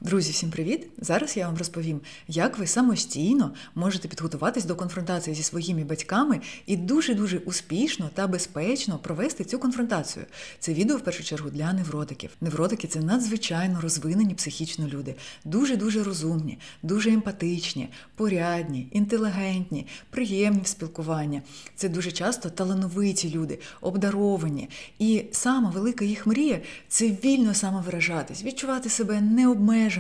Друзі, всім привіт! Зараз я вам розповім, як ви самостійно можете підготуватись до конфронтації зі своїми батьками і дуже-дуже успішно та безпечно провести цю конфронтацію. Це відео, в першу чергу, для невротиків. Невротики – це надзвичайно розвинені психічно люди. Дуже-дуже розумні, дуже емпатичні, порядні, інтелігентні, приємні в спілкуванні. Це дуже часто талановиті люди, обдаровані. І сама велика їх мрія – це вільно самовиражатись, відчувати себе необмеженими.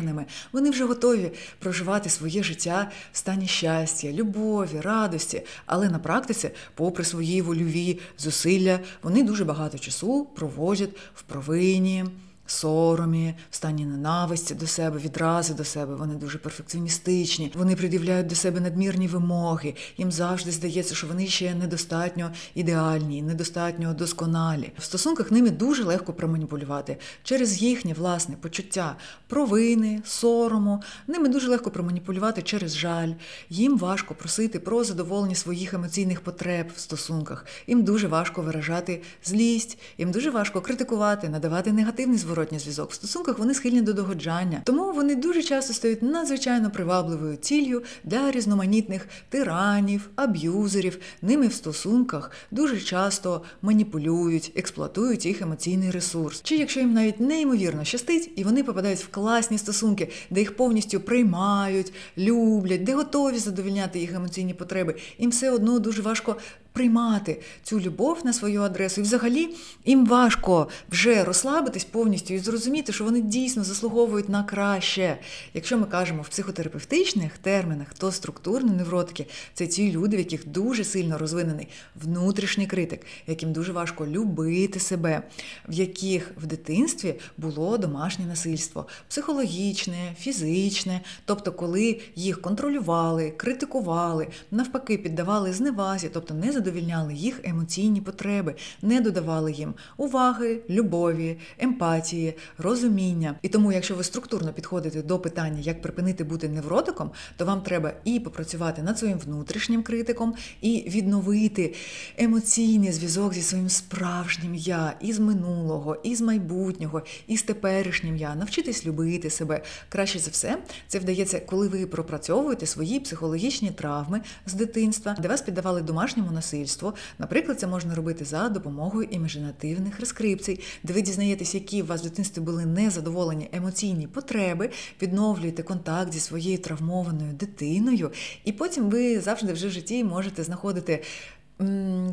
Вони вже готові проживати своє життя в стані щастя, любові, радості. Але на практиці, попри свої вольові зусилля, вони дуже багато часу проводять в провині, соромі, в стані ненависті до себе, відрази до себе. Вони дуже перфекціоністичні, вони пред'являють до себе надмірні вимоги. Їм завжди здається, що вони ще недостатньо ідеальні, недостатньо досконалі. В стосунках ними дуже легко проманіпулювати. Через їхнє власне почуття провини, сорому. Ними дуже легко проманіпулювати через жаль. Їм важко просити про задоволення своїх емоційних потреб в стосунках. Їм дуже важко виражати злість, їм дуже важко критикувати, надавати негативний зворотній зв'язок. В стосунках вони схильні до догоджання. Тому вони дуже часто стають надзвичайно привабливою ціллю для різноманітних тиранів, аб'юзерів. Ними в стосунках дуже часто маніпулюють, експлуатують їх емоційний ресурс. Чи якщо їм навіть неймовірно щастить, і вони попадають в класні стосунки, де їх повністю приймають, люблять, де готові задовольняти їх емоційні потреби, їм все одно дуже важко приймати цю любов на свою адресу. І взагалі їм важко вже розслабитись повністю і зрозуміти, що вони дійсно заслуговують на краще. Якщо ми кажемо в психотерапевтичних термінах, то структурні невротики – це ті люди, в яких дуже сильно розвинений внутрішній критик, яким дуже важко любити себе, в яких в дитинстві було домашнє насильство, психологічне, фізичне, тобто коли їх контролювали, критикували, навпаки піддавали зневазі, тобто не задовільняли їх емоційні потреби, не додавали їм уваги, любові, емпатії, розуміння. І тому, якщо ви структурно підходите до питання, як припинити бути невротиком, то вам треба і попрацювати над своїм внутрішнім критиком, і відновити емоційний зв'язок зі своїм справжнім «я», із минулого, із майбутнього, із теперішнім «я», навчитись любити себе. Краще за все, це вдається, коли ви пропрацьовуєте свої психологічні травми з дитинства, де вас піддавали домашньому насильству. Наприклад, це можна робити за допомогою імажинативних рескрипцій, де ви дізнаєтесь, які у вас в дитинстві були незадоволені емоційні потреби, відновлюєте контакт зі своєю травмованою дитиною, і потім ви завжди вже в житті можете знаходити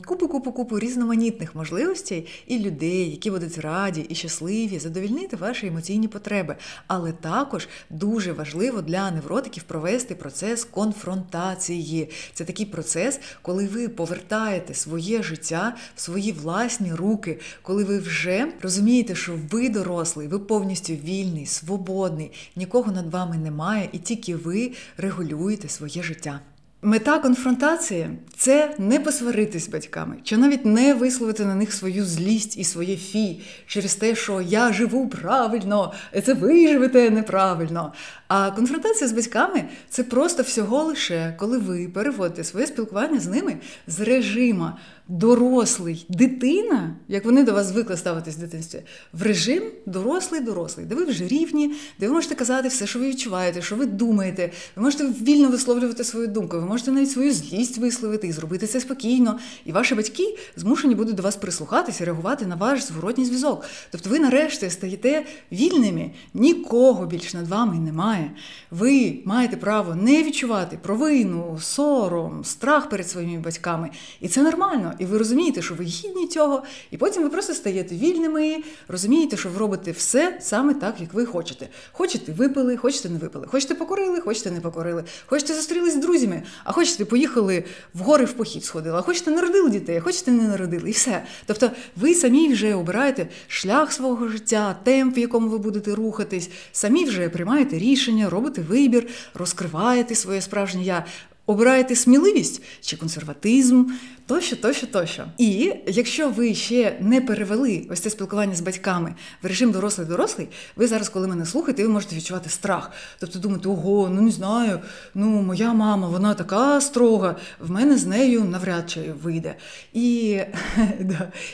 купу різноманітних можливостей і людей, які будуть раді і щасливі задовільнити ваші емоційні потреби. Але також дуже важливо для невротиків провести процес конфронтації. Це такий процес, коли ви повертаєте своє життя в свої власні руки, коли ви вже розумієте, що ви дорослий, ви повністю вільний, свободний, нікого над вами немає, і тільки ви регулюєте своє життя. Мета конфронтації – це не посваритись з батьками, чи навіть не висловити на них свою злість і своє фі через те, що я живу правильно, це ви живете неправильно. А конфронтація з батьками – це просто всього лише, коли ви переводите своє спілкування з ними з режиму дорослий дитина, як вони до вас звикли ставитись в дитинстві, в режим дорослий, де ви вже рівні, де ви можете казати все, що ви відчуваєте, що ви думаєте, ви можете вільно висловлювати свою думку, ви можете навіть свою злість висловити і зробити це спокійно. І ваші батьки змушені будуть до вас прислухатися і реагувати на ваш зворотній зв'язок. Тобто ви нарешті стаєте вільними, нікого більш над вами немає. Ви маєте право не відчувати провину, сором, страх перед своїми батьками. І це нормально. І ви розумієте, що ви гідні цього, і потім ви просто стаєте вільними, розумієте, що ви робите все саме так, як ви хочете. Хочете – випили, хочете – не випили. Хочете – покорили, хочете – не покорили. Хочете – зустрілись з друзями, а хочете – поїхали в гори в похід сходили. А хочете – народили дітей, а хочете – не народили. І все. Тобто ви самі вже обираєте шлях свого життя, темп, в якому ви будете рухатись, самі вже приймаєте рішення, робите вибір, розкриваєте своє справжнє «я». Обираєте сміливість чи консерватизм, тощо. І якщо ви ще не перевели ось це спілкування з батьками в режим дорослий-дорослий, ви зараз, коли мене слухаєте, ви можете відчувати страх. Тобто думати, ого, не знаю, моя мама, вона така строга, в мене з нею навряд чи вийде. І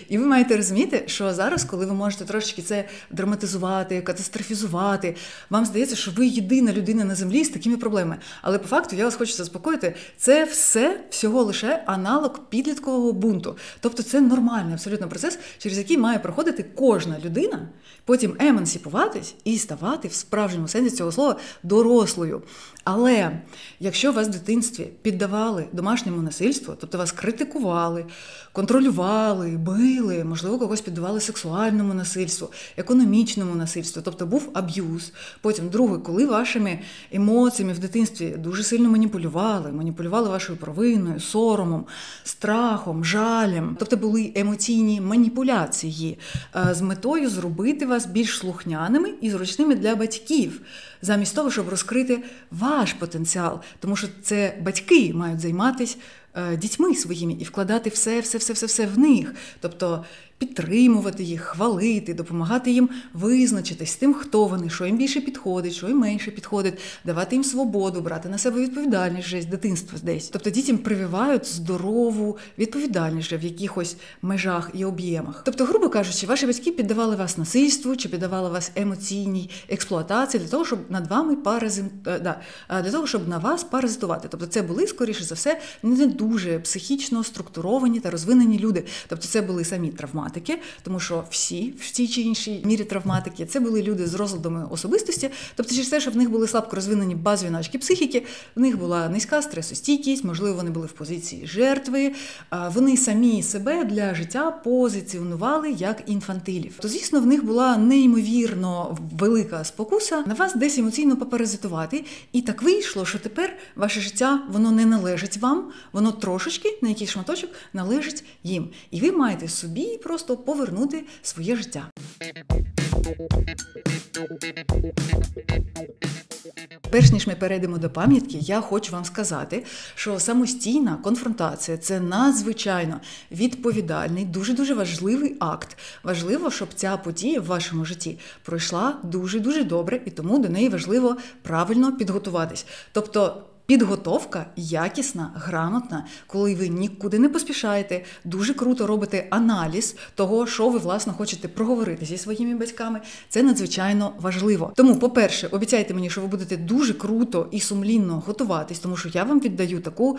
ви маєте розуміти, що зараз, коли ви можете трошечки це драматизувати, катастрофізувати, вам здається, що ви єдина людина на землі з такими проблемами. Але по факту, я вас хочу заспокоїти, це все всього лише аналог підліткового бунту. Тобто це нормальний абсолютно процес, через який має проходити кожна людина, потім емансипуватись і ставати в справжньому сенсі цього слова дорослою. Але якщо вас в дитинстві піддавали домашньому насильству, тобто вас критикували, контролювали, били, можливо, когось піддавали сексуальному насильству, економічному насильству, тобто був аб'юз. Потім, друге, коли вашими емоціями в дитинстві дуже сильно маніпулювали вашою провиною, соромом, страхом, жалем, тобто були емоційні маніпуляції з метою зробити вас більш слухняними і зручними для батьків, замість того, щоб розкрити ваш потенціал. Тому що це батьки мають займатися дітьми своїми і вкладати все в них. Тобто підтримувати їх, хвалити, допомагати їм визначитись з тим, хто вони, що їм більше підходить, що їм менше підходить, давати їм свободу, брати на себе відповідальність вже з дитинства десь. Тобто дітям прививають здорову відповідальність в якихось межах і об'ємах. Тобто, грубо кажучи, ваші батьки піддавали вас насильству чи піддавали вас емоційній експлуатації для того, щоб щоб на вас паразитувати. Тобто це були, скоріше за все, не дуже психічно структуровані та розвинені люди. Тобто це були самі травматики, тому що всі в тій чи іншій мірі травматики, це були люди з розладами особистості, тобто через те, що в них були слабко розвинені базові навички психіки, в них була низька стресостійкість, можливо, вони були в позиції жертви, вони самі себе для життя позиціонували як інфантилів. То, звісно, в них була неймовірно велика спокуса на вас десь емоційно попаразитувати, і так вийшло, що тепер ваше життя, воно не належить вам, воно трошечки, на якийсь шматочок, належить їм. І ви маєте собі просто повернути своє життя. Перш ніж ми перейдемо до пам'ятки, я хочу вам сказати, що самостійна конфронтація – це надзвичайно відповідальний, дуже-дуже важливий акт. Важливо, щоб ця подія в вашому житті пройшла дуже-дуже добре, і тому до неї важливо правильно підготуватись. Тобто підготовка якісна, грамотна, коли ви нікуди не поспішаєте, дуже круто робите аналіз того, що ви, власне, хочете проговорити зі своїми батьками. Це надзвичайно важливо. Тому, по-перше, обіцяйте мені, що ви будете дуже круто і сумлінно готуватись, тому що я вам віддаю таку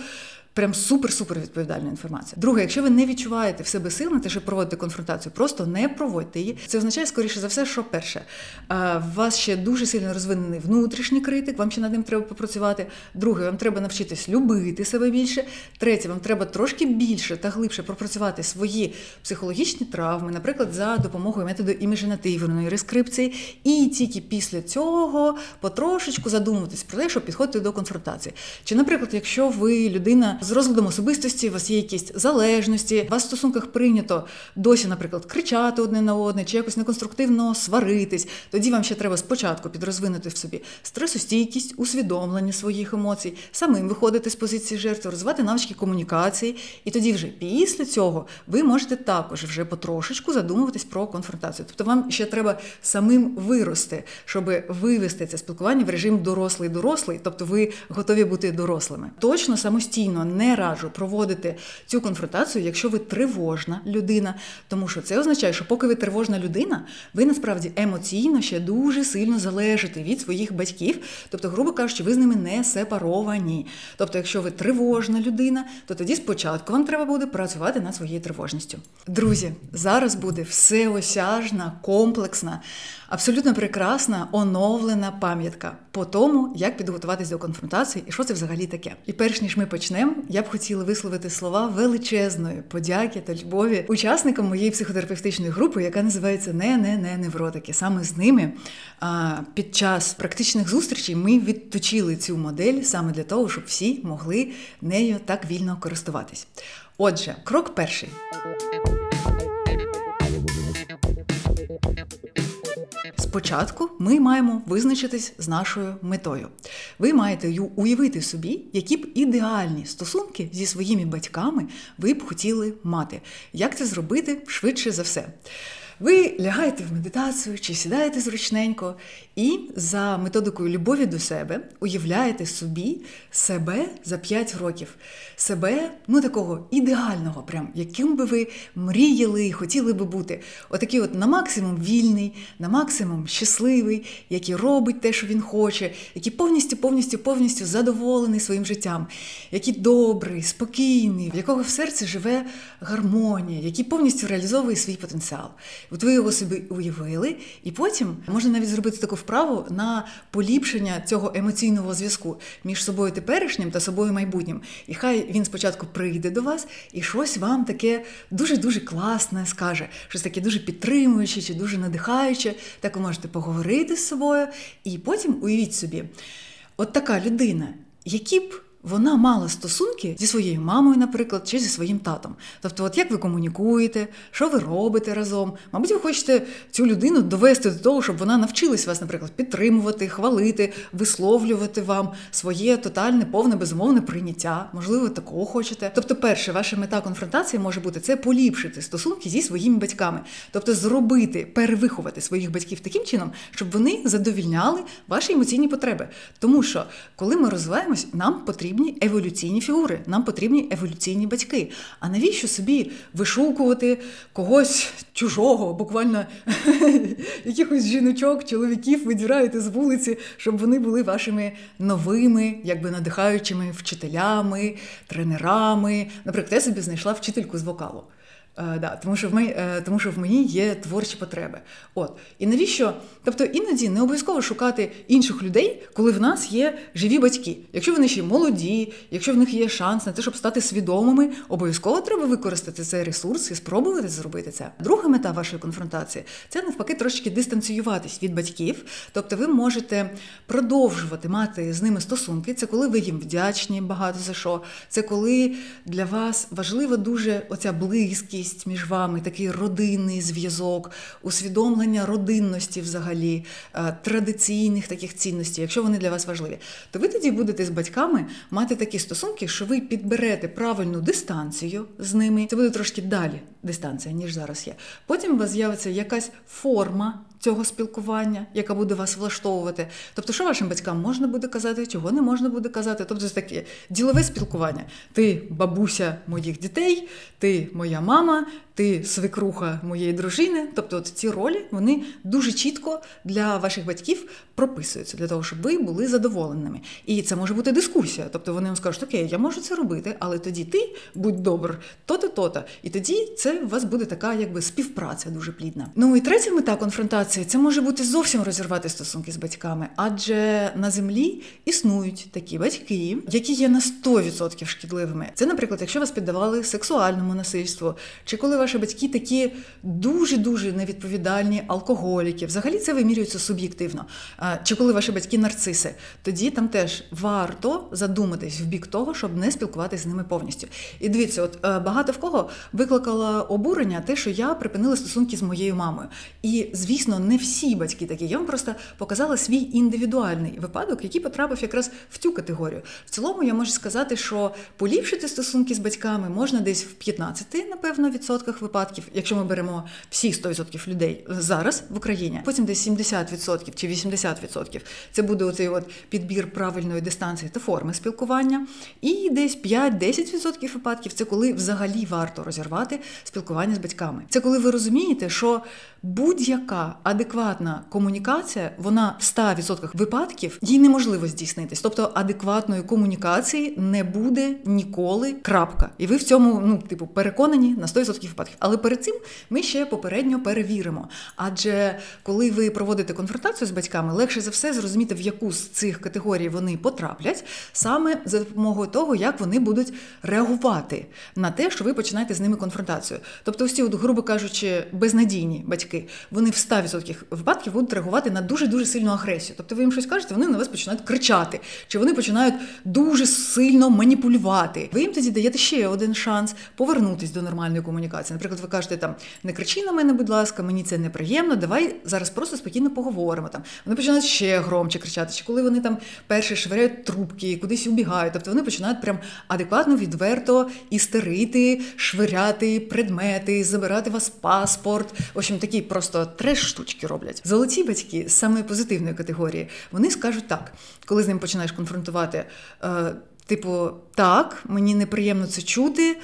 прям супер-супер відповідальна інформація. Друге, якщо ви не відчуваєте в себе сил на те, щоб проводити конфронтацію, просто не проводьте її. Це означає, скоріше за все, що перше, у вас ще дуже сильно розвинений внутрішній критик, вам ще над ним треба попрацювати. Друге, вам треба навчитись любити себе більше. Третє, вам треба трошки більше та глибше пропрацювати свої психологічні травми, наприклад, за допомогою методу іміджинативної рескрипції. І тільки після цього потрошечку задумуватись про те, щоб підходити до конфронтації. Чи, наприклад, якщо ви людина з розладом особистості, у вас є якісь залежності, у вас в стосунках прийнято досі, наприклад, кричати одне на одне, чи якось неконструктивно сваритись, тоді вам ще треба спочатку підрозвинути в собі стресостійкість, усвідомлення своїх емоцій, самим виходити з позиції жертви, розвивати навички комунікації, і тоді вже після цього ви можете також вже потрошечку задумуватись про конфронтацію. Тобто вам ще треба самим вирости, щоб вивести це спілкування в режим дорослий-дорослий, тобто ви готові бути дорослими. Точно самостійно не раджу проводити цю конфронтацію, якщо ви тривожна людина, тому що це означає, що поки ви тривожна людина, ви насправді емоційно ще дуже сильно залежите від своїх батьків, тобто, грубо кажучи, ви з ними не сепаровані. Тобто, якщо ви тривожна людина, то тоді спочатку вам треба буде працювати над своєю тривожністю. Друзі, зараз буде всеосяжна, комплексна, абсолютно прекрасна, оновлена пам'ятка по тому, як підготуватись до конфронтації і що це взагалі таке. І перш ніж ми почнемо, я б хотіла висловити слова величезної подяки та любові учасникам моєї психотерапевтичної групи, яка називається «Не-невротики». Саме з ними під час практичних зустрічей ми відточили цю модель саме для того, щоб всі могли нею так вільно користуватись. Отже, крок перший. спочатку ми маємо визначитись з нашою метою. Ви маєте уявити собі, які б ідеальні стосунки зі своїми батьками ви б хотіли мати. Як це зробити швидше за все? Ви лягаєте в медитацію чи сідаєте зручненько і за методикою любові до себе уявляєте собі себе за 5 років. Себе, такого ідеального, прям, яким би ви мріяли і хотіли би бути. Отакий от на максимум вільний, на максимум щасливий, який робить те, що він хоче, який повністю задоволений своїм життям, який добрий, спокійний, в якого в серці живе гармонія, який повністю реалізовує свій потенціал. От ви його собі уявили, і потім можна навіть зробити таку вправу на поліпшення цього емоційного зв'язку між собою теперішнім та собою майбутнім. І хай він спочатку прийде до вас і щось вам таке дуже-дуже класне скаже, щось таке дуже підтримуюче чи дуже надихаюче. Так ви можете поговорити з собою, і потім уявіть собі, от така людина, які б вона мала стосунки зі своєю мамою, наприклад, чи зі своїм татом. Тобто, от як ви комунікуєте, що ви робите разом. Мабуть, ви хочете цю людину довести до того, щоб вона навчилась вас, наприклад, підтримувати, хвалити, висловлювати вам своє тотальне, повне, безумовне прийняття. Можливо, ви такого хочете. Тобто, перше, ваша мета конфронтації може бути це поліпшити стосунки зі своїми батьками. Тобто, перевиховати своїх батьків таким чином, щоб вони задовільняли ваші емоційні потреби. Тому що, коли ми розвиваємось, нам потрібні еволюційні фігури, нам потрібні еволюційні батьки. А навіщо собі вишукувати когось чужого, буквально якихось жіночок, чоловіків видираєте з вулиці, щоб вони були вашими новими, надихаючими вчителями, тренерами. Наприклад, я собі знайшла вчительку з вокалу. Тому що в мені є творчі потреби. І навіщо? Тобто іноді не обов'язково шукати інших людей, коли в нас є живі батьки. Якщо вони ще молоді, якщо в них є шанс на те, щоб стати свідомими, обов'язково треба використати цей ресурс і спробувати зробити це. Друга мета вашої конфронтації – це навпаки трошки дистанціюватись від батьків. Тобто ви можете продовжувати мати з ними стосунки. Це коли ви їм вдячні багато за що. Це коли для вас важлива дуже оця близькість між вами, такий родинний зв'язок, усвідомлення родинності взагалі, традиційних таких цінностей, якщо вони для вас важливі, то ви тоді будете з батьками мати такі стосунки, що ви підберете правильну дистанцію з ними. Це буде трошки далі дистанція, ніж зараз є. Потім у вас з'явиться якась форма цього спілкування, яка буде вас влаштовувати. Тобто, що вашим батькам можна буде казати, чого не можна буде казати. Тобто, це таке ділове спілкування. Ти бабуся моїх дітей, ти моя мама, ти свекруха моєї дружини. Тобто, от ці ролі, вони дуже чітко для ваших батьків прописуються, для того, щоб ви були задоволеними. І це може бути дискусія. Тобто, вони вам скажуть, окей, я можу це робити, але тоді ти, будь добр, то-то, то-то. І тоді це у вас буде така, співпраця дуже плідна. І третя мета конфронтації – це може бути зовсім розірвати стосунки з батьками. Адже на землі існують такі батьки, які є на 100% шкідливими. Це, наприклад, якщо вас піддавали сексуальному насильству, чи коли ваші батьки такі дуже-дуже невідповідальні алкоголіки. Взагалі це вимірюється суб'єктивно. Чи коли ваші батьки нарциси. Тоді там теж варто задуматись в бік того, щоб не спілкуватися з ними повністю. І дивіться, багато в кого викликало обурення те, що я припинила стосунки з моєю мамою. І, звісно, не всі батьки такі. Я вам просто показала свій індивідуальний випадок, який потрапив якраз в цю категорію. В цілому я можу сказати, що поліпшити стосунки з батьками можна десь в 15, напевно, відсотках випадків, якщо ми беремо всі 100% людей зараз в Україні. Потім десь 70% чи 80% це буде оцей підбір правильної дистанції та форми спілкування. І десь 5-10% випадків це коли взагалі варто розірвати спілкування з батьками. Це коли ви розумієте, що будь-яка адекватна комунікація, вона в 100% випадків, їй неможливо здійснитись. Тобто адекватної комунікації не буде ніколи, крапка. І ви в цьому, переконані на 100% випадків. Але перед цим ми ще попередньо перевіримо. Адже коли ви проводите конфронтацію з батьками, легше за все зрозуміти, в яку з цих категорій вони потраплять, саме за допомогою того, як вони будуть реагувати на те, що ви починаєте з ними конфронтацію. Тобто ось ці, грубо кажучи, безнадійні батьки, вони в 100% 90% випадків будуть реагувати на дуже-дуже сильну агресію. Тобто ви їм щось кажете, вони на вас починають кричати, чи вони починають дуже сильно маніпулювати. Ви їм тоді даєте ще один шанс повернутися до нормальної комунікації. Наприклад, ви кажете там: не кричи на мене, будь ласка, мені це неприємно, давай зараз просто спокійно поговоримо. Там вони починають ще громче кричати, чи коли вони там перші швиряють трубки, кудись убігають. Тобто вони починають прям адекватно, відверто істерити, швиряти предмети, забирати вас паспорт. В общем, такі просто треш-штучки роблять. Золоті батьки з самої позитивної категорії, вони скажуть так, коли з ним починаєш конфронтувати, типу: так, мені неприємно це чути,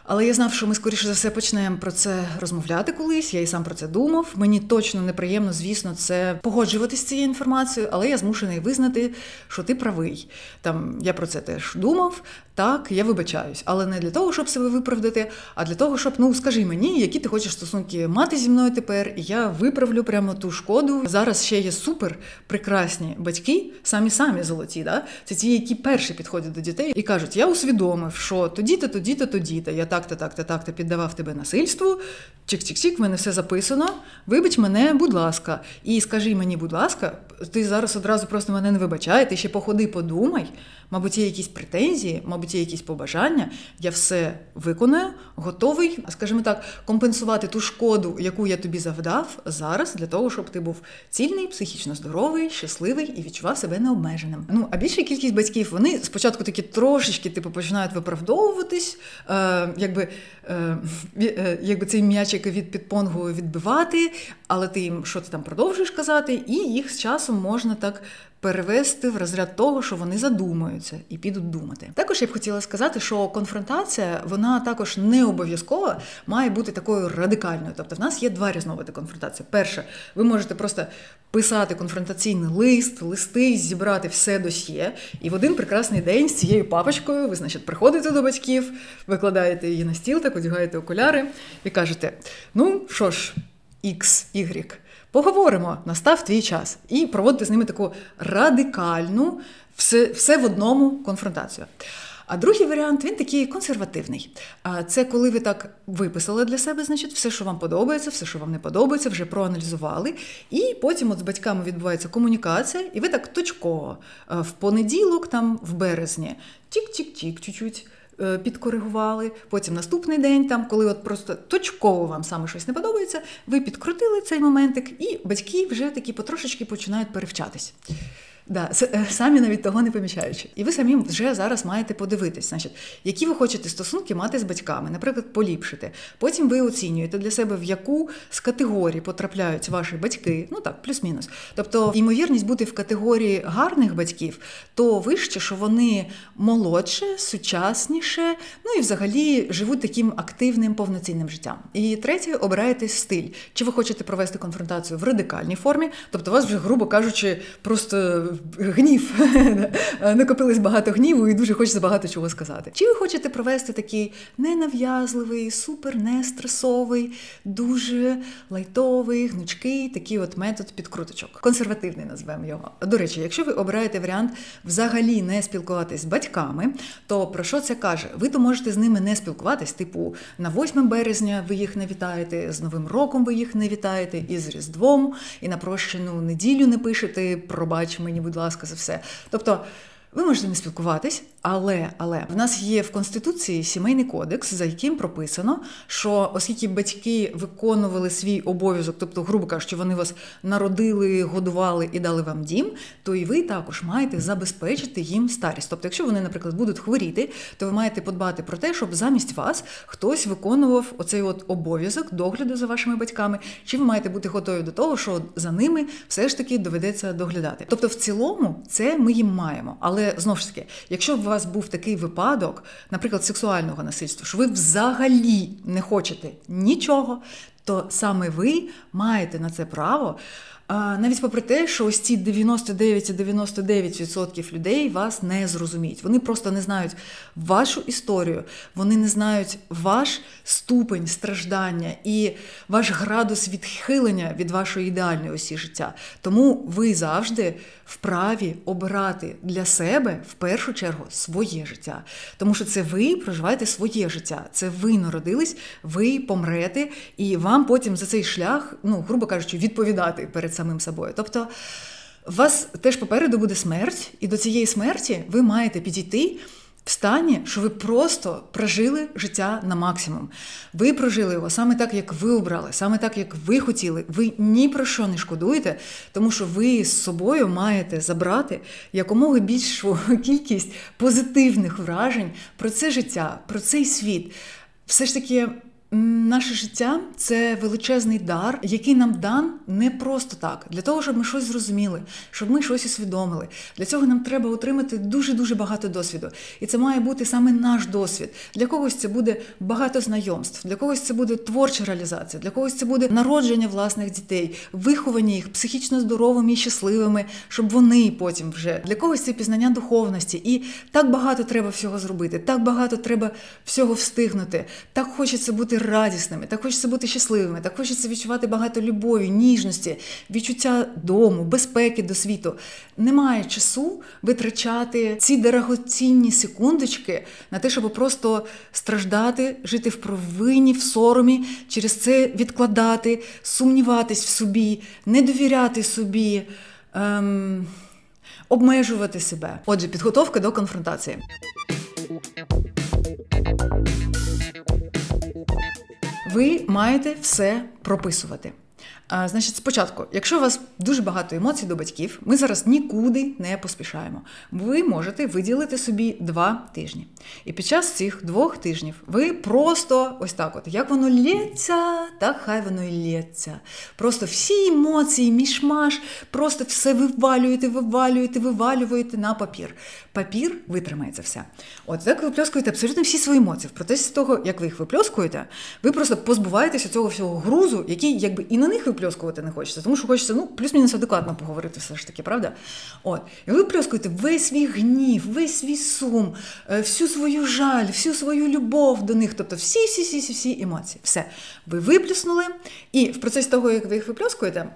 але я знав, що ми, скоріше за все, почнемо про це розмовляти колись, я і сам про це думав. Мені точно неприємно, звісно, це погоджуватись з цією інформацією, але я змушений визнати, що ти правий. Там, я про це теж думав, так, я вибачаюсь. Але не для того, щоб себе виправдати, а для того, щоб, скажи мені, які ти хочеш стосунки мати зі мною тепер, і я виправлю прямо ту шкоду. Зараз ще є супер прекрасні батьки, самі золоті, да? Це ті, які перші підходять до дітей і кажуть: я усвідомив, що тоді-то, тоді-то, я так-то піддавав тебе насильству, чик-чик-чик, в мене все записано, вибач мене, будь ласка. І скажи мені, будь ласка, ти зараз одразу просто мене не вибачай, ти ще походи, подумай, мабуть, є якісь претензії, мабуть, є якісь побажання, я все виконую, готовий, скажімо так, компенсувати ту шкоду, яку я тобі завдав зараз, для того, щоб ти був цільний, психічно здоровий, щасливий і відчував себе необмеженим. А більша кількість батьків, вони спочатку такі трошечки починають виправдовуватись, якби цей м'ячик від підпонгу відбивати, але ти їм що ти там продовжуєш казати, і їх з часом можна так перевести в розряд того, що вони задумаються і підуть думати. Також я б хотіла сказати, що конфронтація, вона також не обов'язково має бути такою радикальною. Тобто в нас є два різновиди конфронтації. Перше, ви можете просто писати конфронтаційний листи, зібрати все досьє, і в один прекрасний день з цією папочкою ви, приходите до батьків, викладаєте її на стіл, так одягаєте окуляри і кажете: що ж, X, Y, поговоримо, настав твій час. І проводити з ними таку радикальну, все в одному конфронтацію. А другий варіант, він такий консервативний. Це коли ви так виписали для себе, все, що вам подобається, все, що вам не подобається, вже проаналізували. І потім з батьками відбувається комунікація, і ви так точково в понеділок, в березні, тік-тік-тік, чуть-чуть підкоригували. Потім наступний день, коли просто точково вам саме щось не подобається, ви підкрутили цей моментик, і батьки вже такі потрошечки починають перевчатись. Да, самі навіть того не помічаючи. І ви самі вже зараз маєте подивитись, які ви хочете стосунки мати з батьками, наприклад, поліпшити. Потім ви оцінюєте для себе, в яку з категорій потрапляють ваші батьки, плюс-мінус. Тобто, ймовірність бути в категорії гарних батьків, то вище, що вони молодше, сучасніше, і взагалі живуть таким активним, повноцінним життям. І третє, обираєте стиль. Чи ви хочете провести конфронтацію в радикальній формі, тобто у вас вже, грубо кажучи, просто гнів, накопилось багато гніву і дуже хочеться багато чого сказати. Чи ви хочете провести такий ненав'язливий, супер нестресовий, дуже лайтовий, гнучкий такий метод підкруточок. Консервативний назвемо його. До речі, якщо ви обираєте варіант взагалі не спілкуватись з батьками, то про що це каже? Ви то можете з ними не спілкуватись, на 8 березня ви їх не вітаєте, з Новим роком ви їх не вітаєте, і з Різдвом, і на прощену неділю не пишете: пробач мені, будь ласка, за все. Тобто, ви можете не спілкуватись, але в нас є в Конституції сімейний кодекс, за яким прописано, що оскільки батьки виконували свій обов'язок, тобто, грубо кажучи, вони вас народили, годували і дали вам дім, то і ви також маєте забезпечити їм старість. Тобто, якщо вони, наприклад, будуть хворіти, то ви маєте подбати про те, щоб замість вас хтось виконував оцей обов'язок догляду за вашими батьками, чи ви маєте бути готові до того, що за ними все ж таки доведеться доглядати. Тобто, в цілому, це ми їм маємо. Але, знову ж таки, якщо у вас був такий випадок, наприклад, сексуального насильства, що ви взагалі не хочете нічого, то саме ви маєте на це право, Навіть попри те, що ось ці 99,99% людей вас не зрозуміють. Вони просто не знають вашу історію, вони не знають ваш ступень страждання і ваш градус відхилення від вашої ідеальної осі життя. Тому ви завжди вправі обирати для себе, в першу чергу, своє життя. Тому що це ви проживаєте своє життя. Це ви народились, ви помрете, і вам потім за цей шлях, грубо кажучи, відповідати перед самим собою. Тобто, у вас теж попереду буде смерть, і до цієї смерті ви маєте підійти в стані, що ви просто прожили життя на максимум. Ви прожили його саме так, як ви обрали, саме так, як ви хотіли. Ви ні про що не шкодуєте, тому що ви з собою маєте забрати якомога більшу кількість позитивних вражень про це життя, про цей світ. Все ж таки, наше життя – це величезний дар, який нам дан не просто так. Для того, щоб ми щось зрозуміли, щоб ми щось усвідомили. Для цього нам треба отримати дуже-дуже багато досвіду. І це має бути саме наш досвід. Для когось це буде багато знайомств, для когось це буде творча реалізація, для когось це буде народження власних дітей, виховання їх психічно здоровими і щасливими, щоб вони потім вже. Для когось це пізнання духовності. І так багато треба всього зробити, так багато треба всього встигнути. Так хочеться бути радісними, так хочеться бути щасливими, так хочеться відчувати багато любові, ніжності, відчуття дому, безпеки до світу. Немає часу витрачати ці дорогоцінні секундочки на те, щоб просто страждати, жити в провині, в соромі, через це відкладати, сумніватись в собі, не довіряти собі, обмежувати себе. Отже, підготовка до конфронтації. Ви маєте все прописувати. Значить, спочатку, якщо у вас дуже багато емоцій до батьків, ми зараз нікуди не поспішаємо. Ви можете виділити собі 2 тижні. І під час цих 2 тижнів ви просто ось так от, як воно лється, так хай воно і лється. Просто всі емоції, мішмаш, просто все вивалюєте на папір. Папір витримає це все. От так ви випльоскуєте абсолютно всі свої емоції. В процесі того, як ви їх випльоскуєте, ви просто позбуваєтеся цього всього грузу, який якби і на них випльоскувати не хочеться, тому що хочеться, плюс-мінус адекватно поговорити все ж таки, правда? От. І ви випльоскуєте весь свій гнів, весь свій сум, всю свою жаль, всю свою любов до них, тобто всі емоції. Все. Ви виплюснули, і в процесі того, як ви їх випльоскуєте,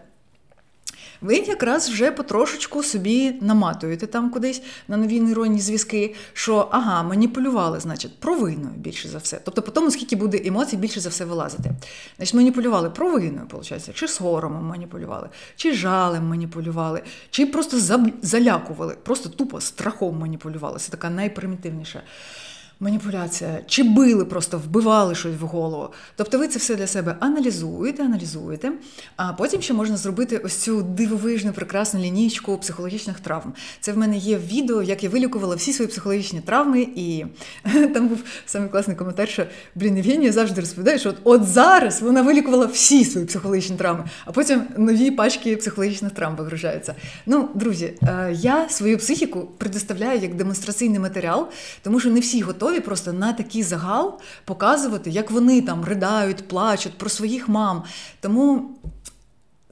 ви якраз вже потрошечку собі наматуєте там кудись на нові нейронні зв'язки, що, маніпулювали, значить, провиною більше за все. Тобто по тому, скільки буде емоцій, більше за все вилазити. Значить, маніпулювали провиною, виходить, чи соромом маніпулювали, чи жалем маніпулювали, чи просто залякували, просто тупо страхом маніпулювали. Це така найпримітивніша маніпуляція. Чи били, просто вбивали щось в голову. Тобто ви це все для себе аналізуєте, а потім ще можна зробити ось цю дивовижну, прекрасну лінійку психологічних травм. Це в мене є відео, як я вилікувала всі свої психологічні травми, і там був самий класний коментар, що, Євгенія завжди розповідає, що от зараз вона вилікувала всі свої психологічні травми, а потім нові пачки психологічних травм вигружаються. Друзі, я свою психіку предоставляю як демонстраційний матеріал, тому що не всі готові просто на такий загал показувати, як вони там ридають, плачуть про своїх мам. Тому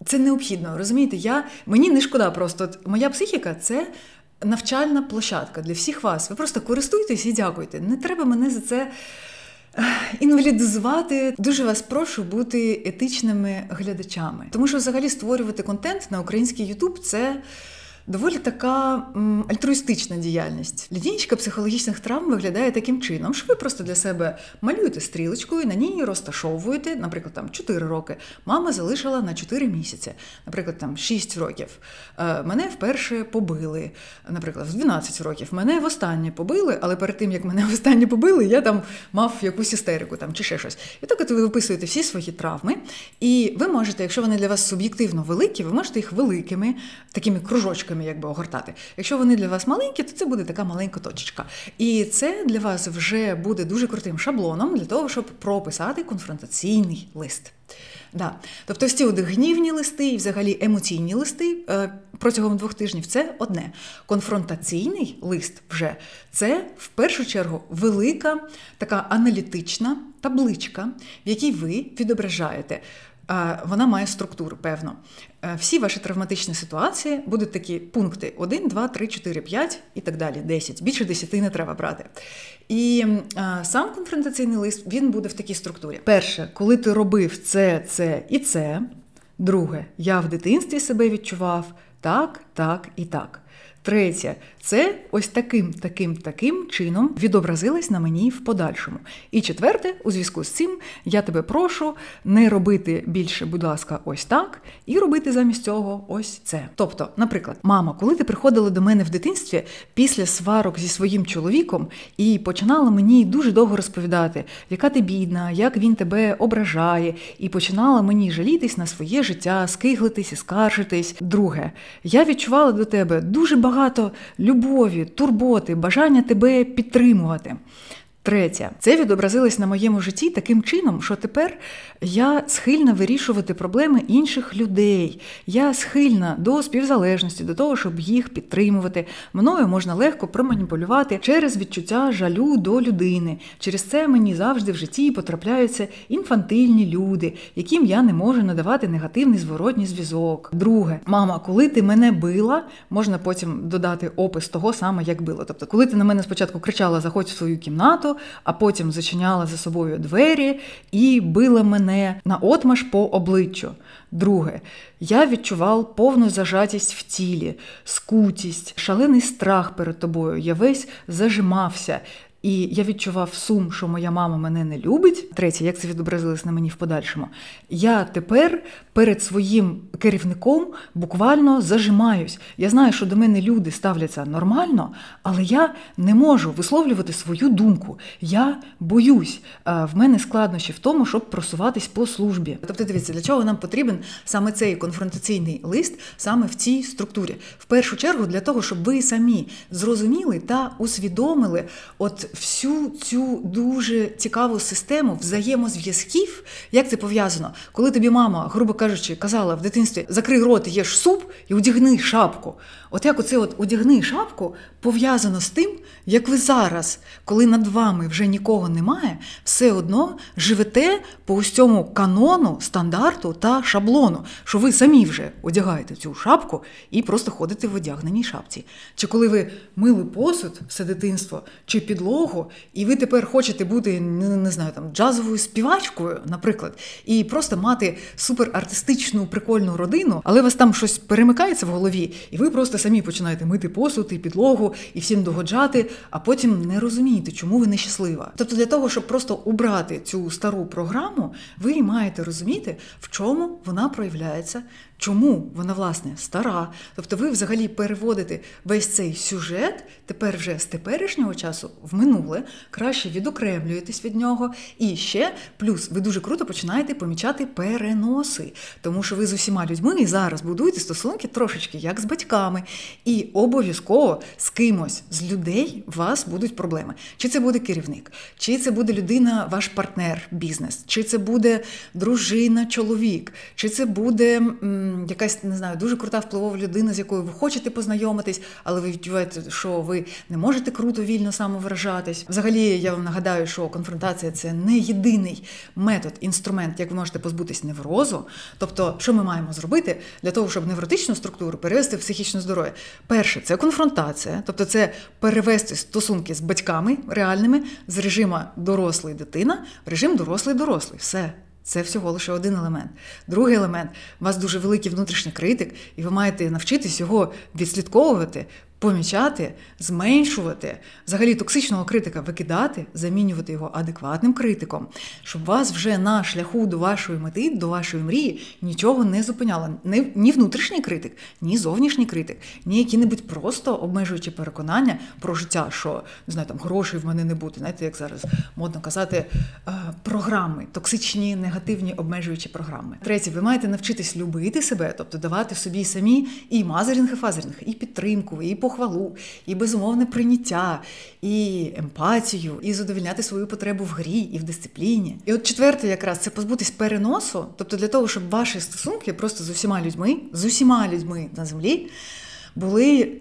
це необхідно, розумієте? Мені не шкода просто. Моя психіка – це навчальна площадка для всіх вас. Ви просто користуйтесь і дякуйте. Не треба мене за це інвалідизувати. Дуже вас прошу бути етичними глядачами. Тому що взагалі створювати контент на український YouTube – це доволі така альтруїстична діяльність. Лінійка психологічних травм виглядає таким чином, що ви просто для себе малюєте стрілочку і на ній розташовуєте, наприклад, 4 роки. Мама залишила на 4 місяці. Наприклад, 6 років. Мене вперше побили. Наприклад, в 12 років. Мене востаннє побили, але перед тим, як мене востаннє побили, я мав якусь істерику чи ще щось. І так от ви виписуєте всі свої травми, і ви можете, якщо вони для вас суб'єктивно великі, ви можете їх великими, такими кружочками огортати. Якщо вони для вас маленькі, то це буде така маленька точечка. І це для вас вже буде дуже крутим шаблоном для того, щоб прописати конфронтаційний лист. Да. Тобто всі гнівні листи і взагалі емоційні листи протягом 2 тижнів – це одне. Конфронтаційний лист вже – це в першу чергу велика така аналітична табличка, в якій ви відображаєте. Вона має структуру, певно. всі ваші травматичні ситуації будуть такі пункти 1, 2, 3, 4, 5 і так далі, 10. Більше 10 не треба брати. І сам конфронтаційний лист, він буде в такій структурі. Перше, коли ти робив це і це. Друге, я в дитинстві себе відчував так, так і так. Третє, це ось таким чином відобразилось на мені в подальшому. І четверте, у зв'язку з цим, я тебе прошу не робити більше, будь ласка, ось так, і робити замість цього ось це. Тобто, наприклад, мама, коли ти приходила до мене в дитинстві після сварок зі своїм чоловіком і починала мені дуже довго розповідати, яка ти бідна, як він тебе ображає, і починала мені жалітись на своє життя, скиглитись і скаржитись. Друге, я відчувала до тебе дуже багато любові, турботи, бажання тебе підтримувати. Третє. Це відобразилось на моєму житті таким чином, що тепер я схильна вирішувати проблеми інших людей. Я схильна до співзалежності, до того, щоб їх підтримувати. Мною можна легко проманіпулювати через відчуття жалю до людини. Через це мені завжди в житті потрапляються інфантильні люди, яким я не можу надавати негативний зворотній зв'язок. Друге. Мама, коли ти мене била, можна потім додати опис того саме, як била. Тобто, коли ти на мене спочатку кричала «заходь в свою кімнату», а потім зачиняла за собою двері і била мене наотмашь по обличчю. Друге. Я відчував повну зажатість в тілі, скутість, шалений страх перед тобою. Я весь зажимався. І я відчував сум, що моя мама мене не любить. Третє, як це відобразилось на мені в подальшому. Я тепер перед своїм керівником буквально зажимаюсь. Я знаю, що до мене люди ставляться нормально, але я не можу висловлювати свою думку. Я боюсь. В мене складнощі в тому, щоб просуватись по службі. Тобто, дивіться, для чого нам потрібен саме цей конфронтаційний лист, саме в цій структурі? В першу чергу для того, щоб ви самі зрозуміли та усвідомили всю цю дуже цікаву систему взаємозв'язків. Як це пов'язано? Коли тобі мама, грубо кажучи, казала в дитинстві «закрий рот, їж суп і одягни шапку». От як оце «одягни шапку» пов'язано з тим, як ви зараз, коли над вами вже нікого немає, все одно живете по ось цьому канону, стандарту та шаблону, що ви самі вже одягаєте цю шапку і просто ходите в одягненій шапці. Чи коли ви мили посуд все дитинство, чи підлогу, і ви тепер хочете бути, не знаю, там, джазовою співачкою, наприклад, і просто мати суперартистичну, прикольну родину, але у вас там щось перемикається в голові, і ви просто самі починаєте мити посуд і підлогу, і всім догоджати, а потім не розумієте, чому ви нещаслива. Тобто для того, щоб просто убрати цю стару програму, ви маєте розуміти, в чому вона проявляється, чому вона, власне, стара. Тобто ви взагалі переводите весь цей сюжет тепер вже з теперішнього часу в минуле, краще відокремлюєтесь від нього. І ще, плюс, ви дуже круто починаєте помічати переноси. Тому що ви з усіма людьми зараз будуєте стосунки трошечки як з батьками. І обов'язково з кимось з людей у вас будуть проблеми. Чи це буде керівник, чи це буде людина, ваш партнер, бізнес, чи це буде дружина, чоловік, чи це буде якась, не знаю, дуже крута впливова людина, з якою ви хочете познайомитись, але ви відчуваєте, що ви не можете круто, вільно самовиражатись. Взагалі, я вам нагадаю, що конфронтація – це не єдиний метод, інструмент, як ви можете позбутись неврозу. Тобто, що ми маємо зробити для того, щоб невротичну структуру перевести в психічне здоров'я? Перше – це конфронтація, тобто це перевести стосунки з батьками реальними з режиму дорослий-дитина в режим дорослий-дорослий. Все. Це всього лише один елемент. Другий елемент – у вас дуже великий внутрішній критик, і ви маєте навчитись його відслідковувати, помічати, зменшувати, взагалі токсичного критика викидати, замінювати його адекватним критиком, щоб вас вже на шляху до вашої мети, до вашої мрії нічого не зупиняло. Ні внутрішній критик, ні зовнішній критик, ні які-небудь просто обмежуючі переконання про життя, що, не знаю, там грошей в мене не буде. Знаєте, як зараз модно казати, програми, токсичні, негативні, обмежуючі програми. Третє, ви маєте навчитись любити себе, тобто давати собі самі і мазерінг, і фазерінг, і підтримку, і похвалу, і безумовне прийняття, і емпатію, і задовольняти свою потребу в грі і в дисципліні. І от четверте якраз це позбутись переносу, тобто для того, щоб ваші стосунки просто з усіма людьми на землі були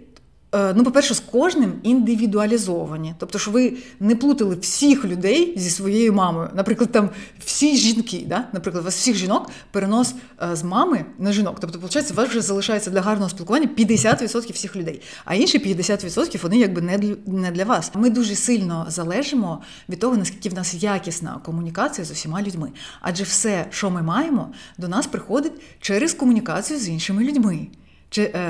по-перше, з кожним індивідуалізовані. Тобто, що ви не плутали всіх людей зі своєю мамою. Наприклад, там всі жінки, да? Наприклад, у вас всіх жінок перенос з мами на жінок. Тобто, виходить, у вас вже залишається для гарного спілкування 50% всіх людей, а інші 50% вони якби не для вас. Ми дуже сильно залежимо від того, наскільки в нас якісна комунікація з усіма людьми. Адже все, що ми маємо, до нас приходить через комунікацію з іншими людьми.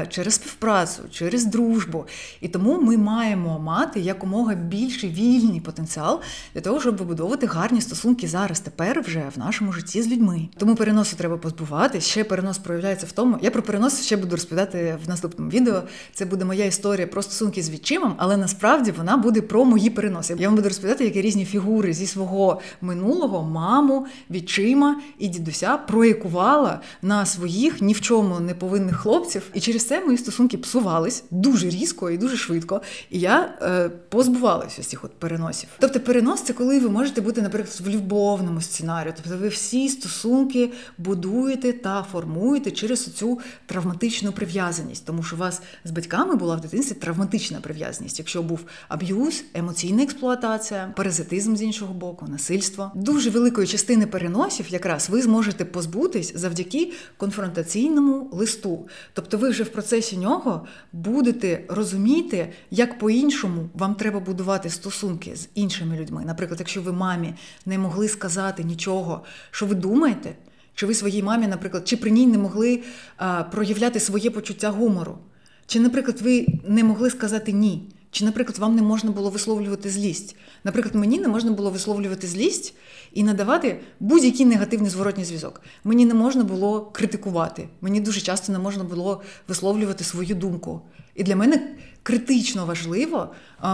Через співпрацю, через дружбу. І тому ми маємо мати якомога більший вільний потенціал для того, щоб вибудовувати гарні стосунки зараз, тепер вже в нашому житті з людьми. Тому переносу треба позбуватись. Ще перенос проявляється в тому, я про перенос ще буду розповідати в наступному відео. Це буде моя історія про стосунки з відчимом, але насправді вона буде про мої переноси. Я вам буду розповідати, які різні фігури зі свого минулого, маму, відчима і дідуся проєкувала на своїх ні в чому не повинних хлопців. І через це мої стосунки псувались дуже різко і дуже швидко. І я позбувалася з цих переносів. Тобто перенос – це коли ви можете бути, наприклад, в любовному сценарію. Тобто ви всі стосунки будуєте та формуєте через цю травматичну прив'язаність. Тому що у вас з батьками була в дитинстві травматична прив'язаність. Якщо був аб'юз, емоційна експлуатація, паразитизм з іншого боку, насильство. Дуже великої частини переносів якраз ви зможете позбутись завдяки конфронтаційному листу. Тобто ви вже в процесі нього будете розуміти, як по-іншому вам треба будувати стосунки з іншими людьми. Наприклад, якщо ви мамі не могли сказати нічого, що ви думаєте, чи ви своїй мамі, наприклад, чи при ній не могли проявляти своє почуття гумору, чи, наприклад, ви не могли сказати «ні», чи, наприклад, вам не можна було висловлювати злість. Наприклад, мені не можна було висловлювати злість і надавати будь-який негативний зворотній зв'язок. Мені не можна було критикувати. Мені дуже часто не можна було висловлювати свою думку. І для мене критично важливо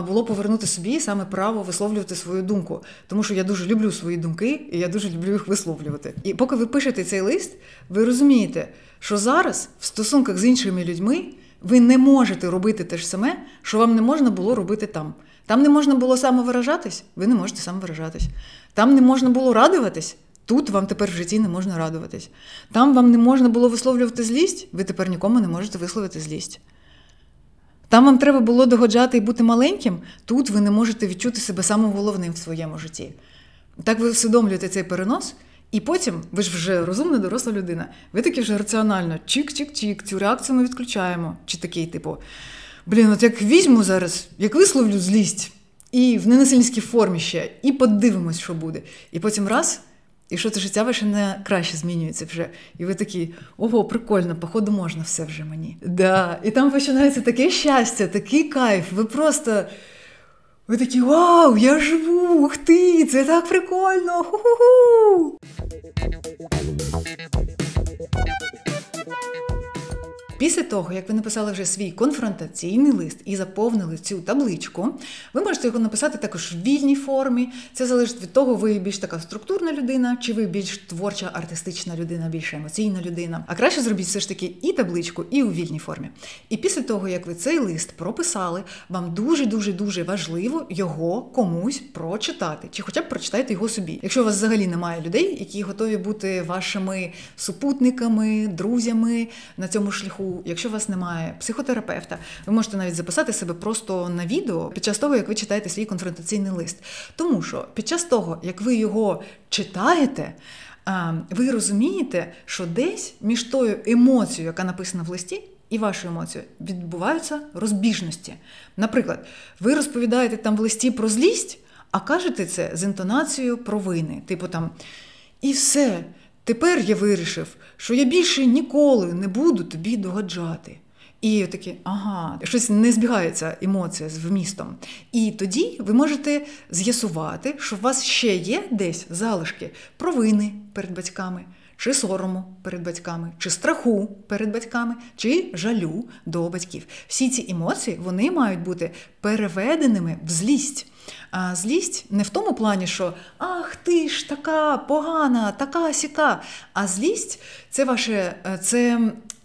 було повернути собі саме право висловлювати свою думку. Тому що я дуже люблю свої думки, і я дуже люблю їх висловлювати. І поки ви пишете цей лист, ви розумієте, що зараз в стосунках з іншими людьми ви не можете робити те ж саме, що вам не можна було робити там. Там не можна було самовиражатись, ви не можете самовиражатись. Там не можна було радуватись, тут вам тепер в житті не можна радуватись. Там вам не можна було висловлювати злість, ви тепер нікому не можете висловити злість. Там вам треба було догоджати і бути маленьким, тут ви не можете відчути себе самим головним в своєму житті. Так ви усвідомлюєте цей перенос, і потім, ви ж вже розумна, доросла людина, ви таки вже раціонально, чик-чик-чик, цю реакцію ми відключаємо. Чи такий, типу, от як візьму зараз, як висловлю злість, і в ненасильницькій формі ще, і подивимось, що буде. І потім раз, і що це життя ваше не краще змінюється вже. І ви такі, ого, прикольно, походу можна все вже мені. Да. І там починається таке щастя, такий кайф, ви такі, вау, я живу, ух ти, це так прикольно, ху-ху-ху. Після того, як ви написали вже свій конфронтаційний лист і заповнили цю табличку, ви можете його написати також в вільній формі. Це залежить від того, ви більш така структурна людина, чи ви більш творча, артистична людина, більш емоційна людина. А краще зробіть все ж таки і табличку, і у вільній формі. І після того, як ви цей лист прописали, вам дуже-дуже-дуже важливо його комусь прочитати. Чи хоча б прочитайте його собі. Якщо у вас взагалі немає людей, які готові бути вашими супутниками, друзями на цьому шляху, якщо у вас немає психотерапевта, ви можете навіть записати себе просто на відео під час того, як ви читаєте свій конфронтаційний лист. Тому що під час того, як ви його читаєте, ви розумієте, що десь між тою емоцією, яка написана в листі, і вашою емоцією відбуваються розбіжності. Наприклад, ви розповідаєте там в листі про злість, а кажете це з інтонацією провини. Типу там «І все, тепер я вирішив, що я більше ніколи не буду тобі догоджати». І такі, щось не збігається емоція з вмістом. І тоді ви можете з'ясувати, що у вас ще є десь залишки провини перед батьками, чи сорому перед батьками, чи страху перед батьками, чи жалю до батьків. Всі ці емоції, вони мають бути переведеними в злість. А злість не в тому плані, що «ах, ти ж така погана, така сяка». А злість – це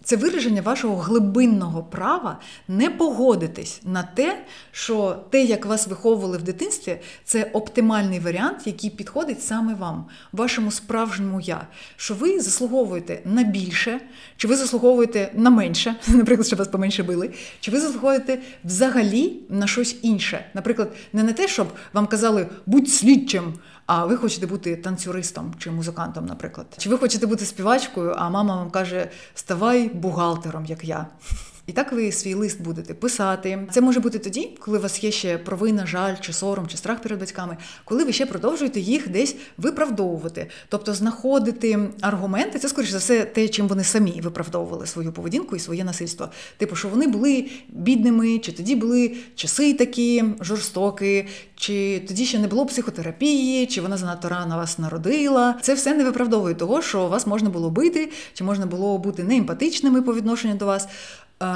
Це вираження вашого глибинного права не погодитись на те, що те, як вас виховували в дитинстві, це оптимальний варіант, який підходить саме вам, вашому справжньому «я». Що ви заслуговуєте на більше, чи ви заслуговуєте на менше, наприклад, щоб вас поменше били, чи ви заслуговуєте взагалі на щось інше. Наприклад, не на те, щоб вам казали «будь слідчим», а ви хочете бути танцюристом чи музикантом, наприклад. Чи ви хочете бути співачкою, а мама вам каже «ставай бухгалтером, як я». І так ви свій лист будете писати. Це може бути тоді, коли у вас є ще провина, жаль, чи сором, чи страх перед батьками, коли ви ще продовжуєте їх десь виправдовувати. Тобто знаходити аргументи, це, скоріш за все, те, чим вони самі виправдовували свою поведінку і своє насильство. Типу, що вони були бідними, чи тоді були часи такі жорстокі, чи тоді ще не було психотерапії, чи вона занадто рано вас народила. Це все не виправдовує того, що вас можна було бити, чи можна було бути неемпатичними по відношенню до вас.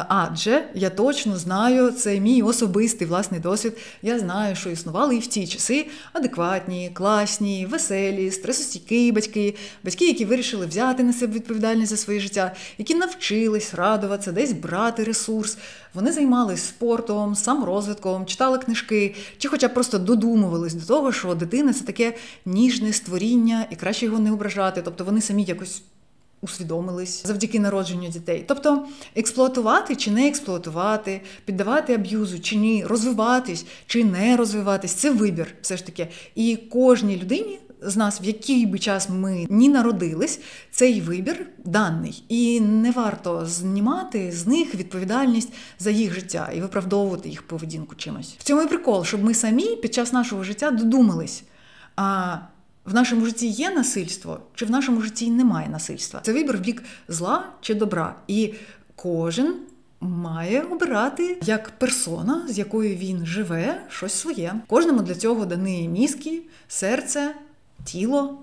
Адже я точно знаю, це мій особистий власний досвід, я знаю, що існували і в ті часи адекватні, класні, веселі, стресостійкі батьки, які вирішили взяти на себе відповідальність за своє життя, які навчились радуватися, десь брати ресурс. Вони займалися спортом, саморозвитком, читали книжки, чи хоча б просто додумувались до того, що дитина – це таке ніжне створіння і краще його не ображати. Тобто вони самі якось усвідомились завдяки народженню дітей. Тобто експлуатувати чи не експлуатувати, піддавати аб'юзу чи ні, розвиватись чи не розвиватись – це вибір все ж таки. І кожній людині з нас, в який би час ми ні народились, цей вибір даний. І не варто знімати з них відповідальність за їх життя і виправдовувати їх поведінку чимось. В цьому і прикол, щоб ми самі під час нашого життя додумались, в нашому житті є насильство, чи в нашому житті немає насильства. Це вибір в бік зла чи добра. І кожен має обирати як персона, з якою він живе, щось своє. Кожному для цього дані мізки, серце, тіло.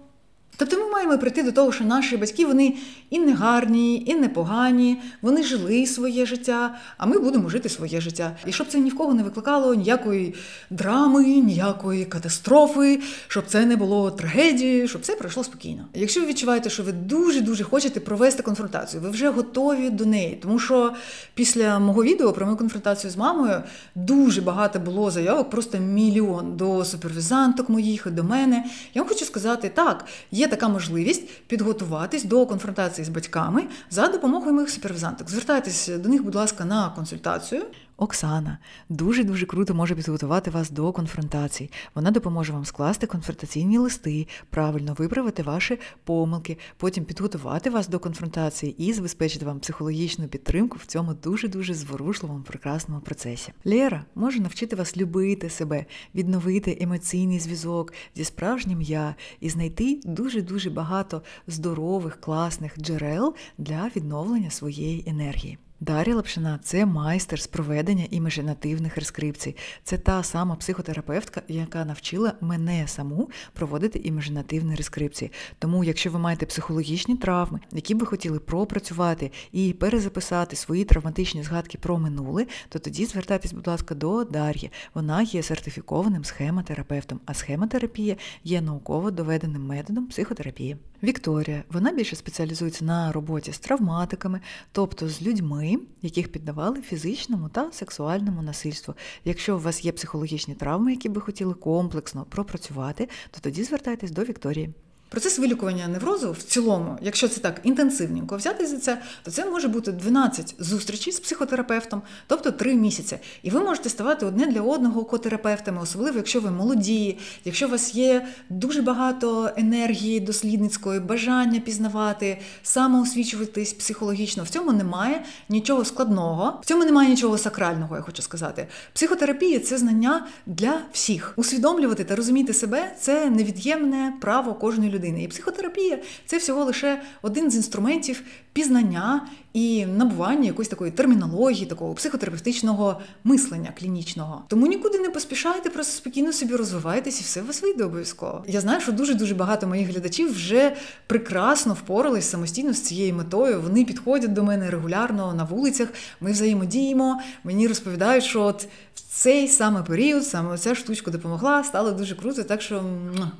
Тобто ми маємо прийти до того, що наші батьки, вони і не гарні, і не погані, вони жили своє життя, а ми будемо жити своє життя. І щоб це ні в кого не викликало ніякої драми, ніякої катастрофи, щоб це не було трагедії, щоб це пройшло спокійно. Якщо ви відчуваєте, що ви дуже-дуже хочете провести конфронтацію, ви вже готові до неї, тому що після мого відео про мою конфронтацію з мамою дуже багато було заявок, просто мільйон до супервізанток моїх і до мене. Я вам хочу сказати, так, є така можливість підготуватись до конфронтації з батьками за допомогою моїх супервізанток. Звертайтесь до них, будь ласка, на консультацію. Оксана дуже-дуже круто може підготувати вас до конфронтацій. Вона допоможе вам скласти конфронтаційні листи, правильно виправити ваші помилки, потім підготувати вас до конфронтації і забезпечити вам психологічну підтримку в цьому дуже-дуже зворушливому, прекрасному процесі. Лера може навчити вас любити себе, відновити емоційний зв'язок зі справжнім «я» і знайти дуже-дуже багато здорових, класних джерел для відновлення своєї енергії. Дар'я Лапшина – це майстер з проведення імажинативних рескрипцій. Це та сама психотерапевтка, яка навчила мене саму проводити імажинативні рескрипції. Тому, якщо ви маєте психологічні травми, які би хотіли пропрацювати і перезаписати свої травматичні згадки про минуле, то тоді звертайтесь, будь ласка, до Дар'ї. Вона є сертифікованим схемотерапевтом, а схемотерапія є науково доведеним методом психотерапії. Вікторія, вона більше спеціалізується на роботі з травматиками, тобто з людьми, яких піддавали фізичному та сексуальному насильству. Якщо у вас є психологічні травми, які би хотіли комплексно пропрацювати, то тоді звертайтесь до Вікторії. Процес вилікування неврозу в цілому, якщо це так інтенсивненько взяти за це, то це може бути 12 зустрічей з психотерапевтом, тобто 3 місяці. І ви можете ставати одне для одного котерапевтами, особливо якщо ви молоді, якщо у вас є дуже багато енергії дослідницької, бажання пізнавати, самоосвічуватись психологічно. В цьому немає нічого складного, в цьому немає нічого сакрального, я хочу сказати. Психотерапія – це знання для всіх. Усвідомлювати та розуміти себе – це невід'ємне право кожної людини. І психотерапія – це всього лише один з інструментів пізнання і набування якоїсь такої термінології, такого психотерапевтичного мислення клінічного. Тому нікуди не поспішайте, просто спокійно собі розвивайтесь і все у вас вийде обов'язково. Я знаю, що дуже-дуже багато моїх глядачів вже прекрасно впорались самостійно з цією метою. Вони підходять до мене регулярно на вулицях, ми взаємодіємо, мені розповідають, що от в цей саме період саме ця штучка допомогла, стало дуже круто, так що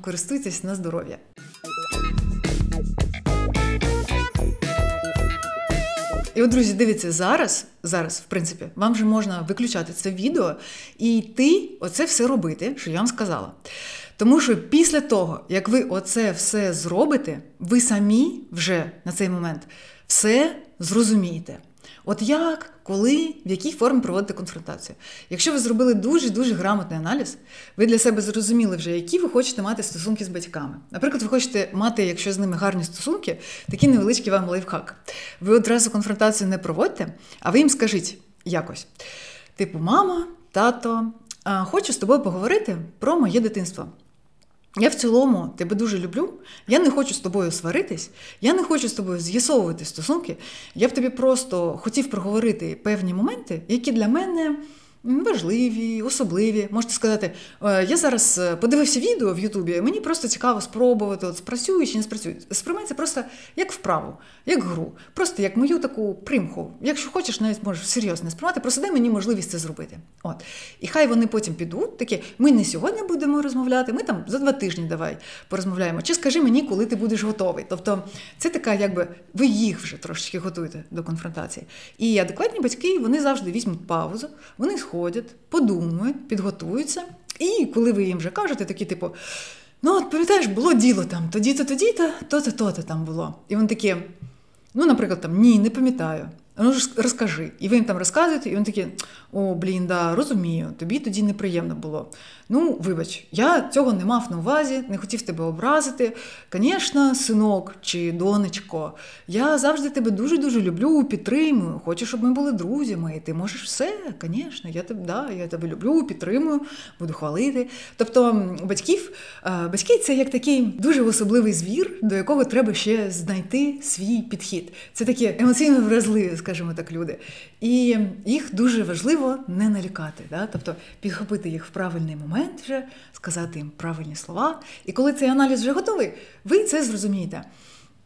користуйтесь на здоров'я. І от, друзі, дивіться, зараз, в принципі, вам вже можна виключати це відео і йти оце все робити, що я вам сказала. Тому що після того, як ви оце все зробите, ви самі вже на цей момент все зрозумієте. От як, коли, в якій формі проводити конфронтацію. Якщо ви зробили дуже-дуже грамотний аналіз, ви для себе зрозуміли вже, які ви хочете мати стосунки з батьками. Наприклад, ви хочете мати, якщо з ними гарні стосунки, такий невеличкий вам лайфхак. Ви одразу конфронтацію не проводьте, а ви їм скажіть якось. Типу, мама, тато, хочу з тобою поговорити про моє дитинство. Я в цілому тебе дуже люблю, я не хочу з тобою сваритись, я не хочу з тобою з'ясовувати стосунки, я б тобі просто хотів проговорити певні моменти, які для мене важливі, особливі. Можете сказати, я зараз подивився відео в Ютубі, мені просто цікаво спробувати, от спрацює чи не спрацює. Сприймай це просто як вправу, як гру, просто як мою таку примху. Якщо хочеш, навіть можеш серйозно сприймати, просто дай мені можливість це зробити. От. І хай вони потім підуть, такі, ми не сьогодні будемо розмовляти, ми там за 2 тижні давай порозмовляємо. Чи скажи мені, коли ти будеш готовий. Тобто це така, якби, ви їх вже трошечки готуєте до конфронтації. І адекватні батьки, вони завжди візьмуть паузу, вони сходять, подумають, підготуються. І коли ви їм вже кажете, такі типу, ну от пам'ятаєш, було діло там, тоді-то, то-то там було. І вони такі, ну, наприклад, там, ні, не пам'ятаю. Ну, розкажи. І ви їм там розказуєте, і він такий, о, блін, да, розумію, тобі тоді неприємно було. Ну, вибач, я цього не мав на увазі, не хотів тебе образити. Звісно, синок чи донечко, я завжди тебе дуже-дуже люблю, підтримую, хочу, щоб ми були друзями, і ти можеш все, звісно, я тебе люблю, підтримую, буду хвалити. Тобто батьки – це як такий дуже особливий звір, до якого треба ще знайти свій підхід. Це такі емоційно вразливі, скажімо так, люди. І їх дуже важливо не налякати, да? Тобто підхопити їх в правильний момент вже, сказати їм правильні слова. І коли цей аналіз вже готовий, ви це зрозумієте.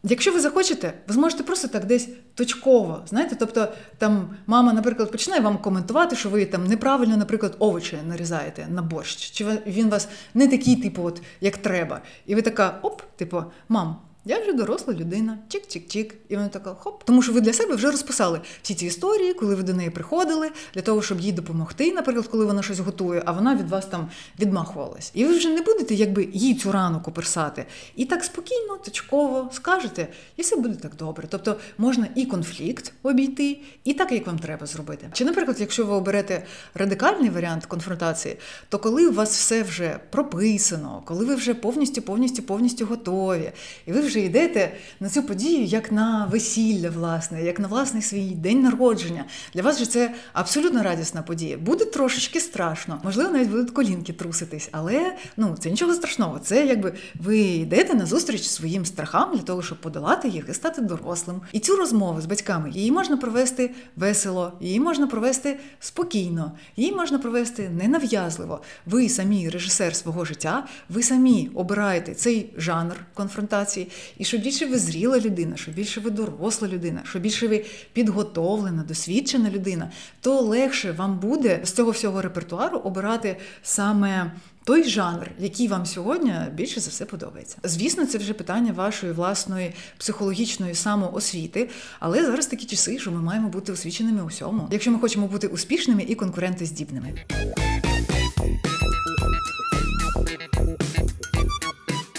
Якщо ви захочете, ви зможете просто так десь точково, знаєте, тобто там мама, наприклад, починає вам коментувати, що ви там неправильно, наприклад, овочі нарізаєте на борщ, чи він вас не такий, типу, от, як треба. І ви така, оп, типу, мам, я вже доросла людина, чик-чик-чик. І вона така, хоп. Тому що ви для себе вже розписали всі ці історії, коли ви до неї приходили, для того, щоб їй допомогти, наприклад, коли вона щось готує, а вона від вас там відмахувалась. І ви вже не будете, якби, їй цю рану коперсати. І так спокійно, точково скажете, і все буде так добре. Тобто можна і конфлікт обійти, і так, як вам треба зробити. Чи, наприклад, якщо ви оберете радикальний варіант конфронтації, то коли у вас все вже прописано, коли ви вже повністю готові, і ви вже йдете на цю подію як на весілля, власне, як на власний свій день народження. Для вас же це абсолютно радісна подія. Буде трошечки страшно, можливо, навіть будуть колінки труситись, але це нічого страшного. Це якби ви йдете на зустріч своїм страхам для того, щоб подолати їх і стати дорослим. І цю розмову з батьками, її можна провести весело, її можна провести спокійно, її можна провести ненав'язливо. Ви самі режисер свого життя, ви самі обираєте цей жанр конфронтації. І що більше ви зріла людина, що більше ви доросла людина, що більше ви підготовлена, досвідчена людина, то легше вам буде з цього всього репертуару обирати саме той жанр, який вам сьогодні більше за все подобається. Звісно, це вже питання вашої власної психологічної самоосвіти, але зараз такі часи, що ми маємо бути освіченими у всьому, якщо ми хочемо бути успішними і конкурентоздібними.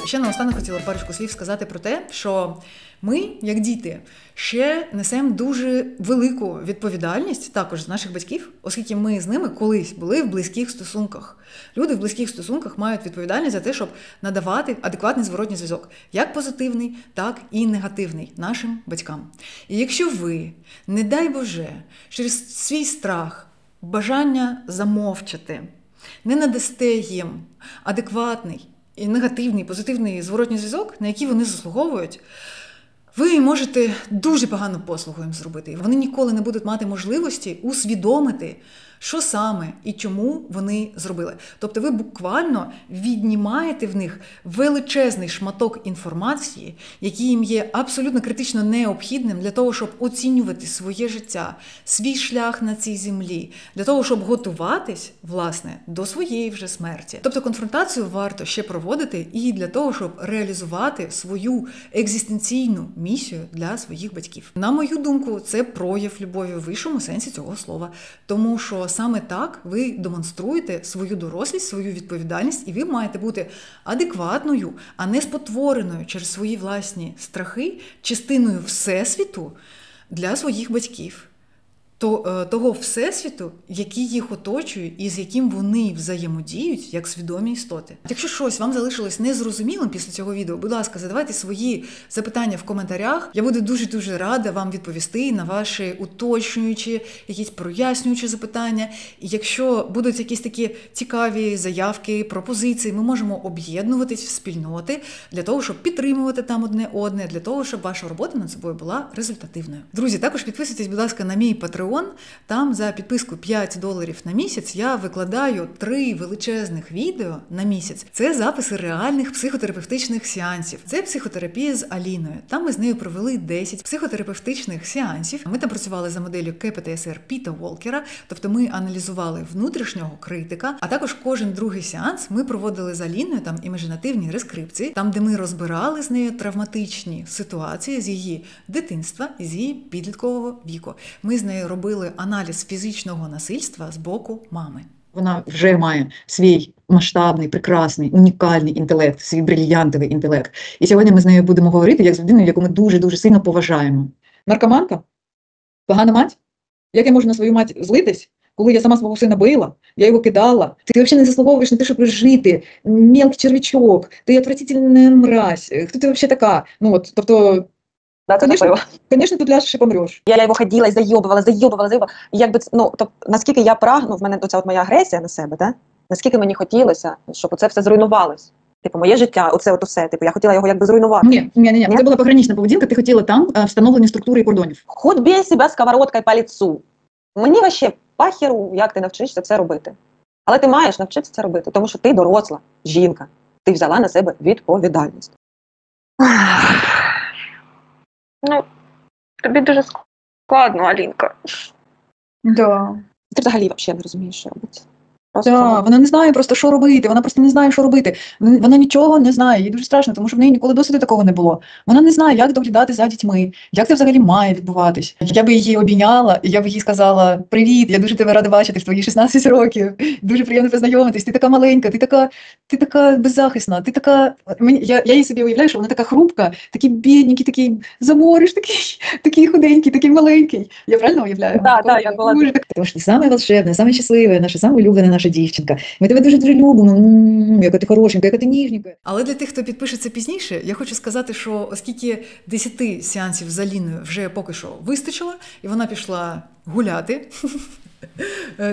Ще наостанок хотіла парочку слів сказати про те, що ми, як діти, ще несемо дуже велику відповідальність також з наших батьків, оскільки ми з ними колись були в близьких стосунках. Люди в близьких стосунках мають відповідальність за те, щоб надавати адекватний зворотній зв'язок, як позитивний, так і негативний нашим батькам. І якщо ви, не дай Боже, через свій страх, бажання замовчати, не надасте їм адекватний, і негативний, позитивний зворотній зв'язок, на який вони заслуговують, ви можете дуже погану послугу їм зробити. Вони ніколи не будуть мати можливості усвідомити, що саме і чому вони зробили. Тобто ви буквально віднімаєте в них величезний шматок інформації, який їм є абсолютно критично необхідним для того, щоб оцінювати своє життя, свій шлях на цій землі, для того, щоб готуватись, власне, до своєї вже смерті. Тобто конфронтацію варто ще проводити і для того, щоб реалізувати свою екзистенційну місію для своїх батьків. На мою думку, це прояв любові в вищому сенсі цього слова. Тому що саме так ви демонструєте свою дорослість, свою відповідальність, і ви маєте бути адекватною, а не спотвореною через свої власні страхи, частиною всесвіту для своїх батьків. Того всесвіту, який їх оточує і з яким вони взаємодіють як свідомі істоти. Якщо щось вам залишилось незрозумілим після цього відео, будь ласка, задавайте свої запитання в коментарях. Я буду дуже-дуже рада вам відповісти на ваші уточнюючі, якісь прояснюючі запитання. І якщо будуть якісь такі цікаві заявки, пропозиції, ми можемо об'єднуватись в спільноти для того, щоб підтримувати там одне, для того, щоб ваша робота над собою була результативною. Друзі, також підписуйтесь, будь ласка, на мій Patreon. Там за підписку $5 на місяць я викладаю 3 величезних відео на місяць. Це записи реальних психотерапевтичних сеансів. Це психотерапія з Аліною. Там ми з нею провели 10 психотерапевтичних сеансів. Ми там працювали за моделлю КПТСР Піта Волкера, тобто ми аналізували внутрішнього критика, а також кожен другий сеанс ми проводили з Аліною там імажинативні рескрипції, там, де ми розбирали з нею травматичні ситуації з її дитинства і з її підліткового віку. Ми з нею робили аналіз фізичного насильства з боку мами. Вона вже має свій масштабний, прекрасний, унікальний інтелект, свій брильянтовий інтелект. І сьогодні ми з нею будемо говорити як з людиною, яку ми дуже-дуже сильно поважаємо. Наркоманка? Погана мать? Як я можу на свою мать злитись, коли я сама свого сина била, я його кидала? Ти взагалі не заслуговуєш на те, щоб жити, мелкий червячок, ти отвратительна мразь, хто ти взагалі така? Ну от, тобто... Да, Конечно, тут ляжеш і помреш. Я його ходила і зайобувала. І якби, наскільки я прагну, в мене оця от моя агресія на себе, да? Наскільки мені хотілося, щоб це все зруйнувалось. Типу, моє життя, оце от усе, типу, я хотіла його якби зруйнувати. Ні. Це була погранична поведінка, ти хотіла там встановлення структури і кордонів. Хоть бей себе сковородкою по лицу. Мені вообще пахеру, як ти навчишся це робити. Але ти маєш навчитися це робити, тому що ти доросла жінка. Ти взяла на себе відповідальність. Ну, тобі дуже складно, Алінка. Да. Ти взагалі не розумієш, що робити. Так, вона не знає просто, що робити, вона просто не знає, що робити. Вона нічого не знає, їй дуже страшно, тому що в неї ніколи досвіду такого не було. Вона не знає, як доглядати за дітьми, як це взагалі має відбуватись. Я би її обійняла, і я б їй сказала: привіт, я дуже тебе рада бачити в твої 16 років, дуже приємно познайомитись, ти така маленька, ти така беззахисна, ти така... Я її собі уявляю, що вона така хрупка, такий бідненький, такий замориш, такий худенький, такий маленький. Я правильно уявляю? Так, я була. Тому що ти саме волшебна, саме щаслива, наша саме улюблена наша дівчинка. Ми тебе дуже-дуже любимо, яка ти хорошенька, яка ти ніжненька. Але для тих, хто підпишеться пізніше, я хочу сказати, що оскільки 10 сеансів з Аліною вже поки що вистачило, і вона пішла гуляти,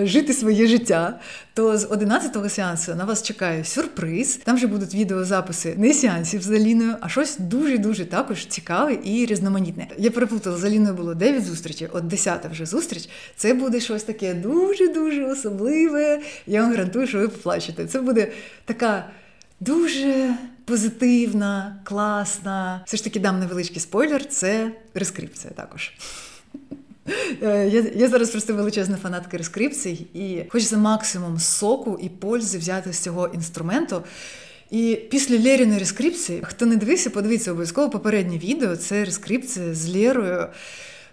жити своє життя, то з 11-го сеансу на вас чекає сюрприз. Там вже будуть відеозаписи не сеансів з Аліною, а щось дуже-дуже також цікаве і різноманітне. Я переплутала, з Аліною було 9 зустрічей, от 10-та вже зустріч. Це буде щось таке дуже-дуже особливе. Я вам гарантую, що ви поплачете. Це буде така дуже позитивна, класна. Все ж таки дам невеличкий спойлер, це рескрипція також. Я зараз просто величезна фанатка рескрипцій і хочеться максимум соку і пользи взяти з цього інструменту. І після Лєриної рескрипції, хто не дивився, подивіться обов'язково попереднє відео, це рескрипція з Лєрою.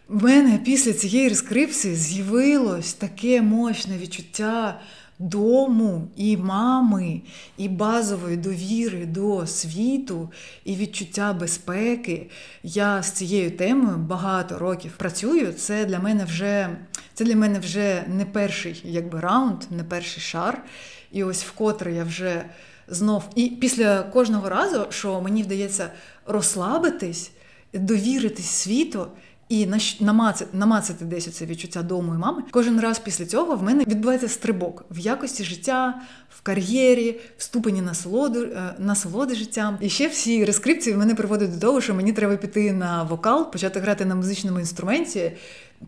В мене після цієї рескрипції з'явилось таке мощне відчуття дому, і мами, і базової довіри до світу, і відчуття безпеки. Я з цією темою багато років працюю. Це для мене вже не перший раунд, не перший шар. І ось вкотре я вже знов... І після кожного разу, що мені вдається розслабитись, довіритись світу, і намацати десь оце відчуття дому і мами, кожен раз після цього в мене відбувається стрибок в якості життя, в кар'єрі, в ступені насолоди життям. І ще всі рескрипції в мене приводять до того, що мені треба піти на вокал, почати грати на музичному інструменті,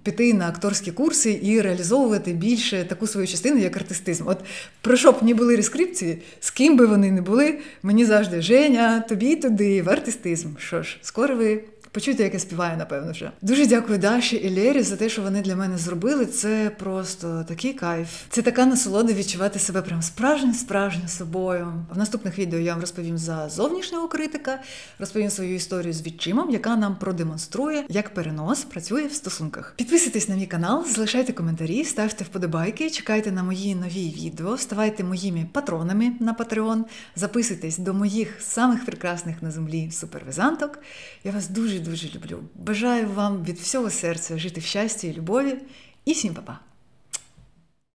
піти на акторські курси і реалізовувати більше таку свою частину, як артистизм. От про що б ні були рескрипції, з ким би вони не були, мені завжди: Женя, тобі туди, в артистизм. Що ж, скоро ви почуйте, як я співаю, напевно, вже. Дуже дякую Даші і Лєрі за те, що вони для мене зробили. Це просто такий кайф. Це така насолода відчувати себе прям справжнім собою. В наступних відео я вам розповім за зовнішнього критика, розповім свою історію з відчимом, яка нам продемонструє, як перенос працює в стосунках. Підписуйтесь на мій канал, залишайте коментарі, ставте вподобайки, чекайте на мої нові відео, ставайте моїми патронами на Patreon, записуйтесь до моїх самих прекрасних на землі супервезанток. Я вас дуже люблю. Бажаю вам від всього серця жити в щасті і любові. І всім па-па!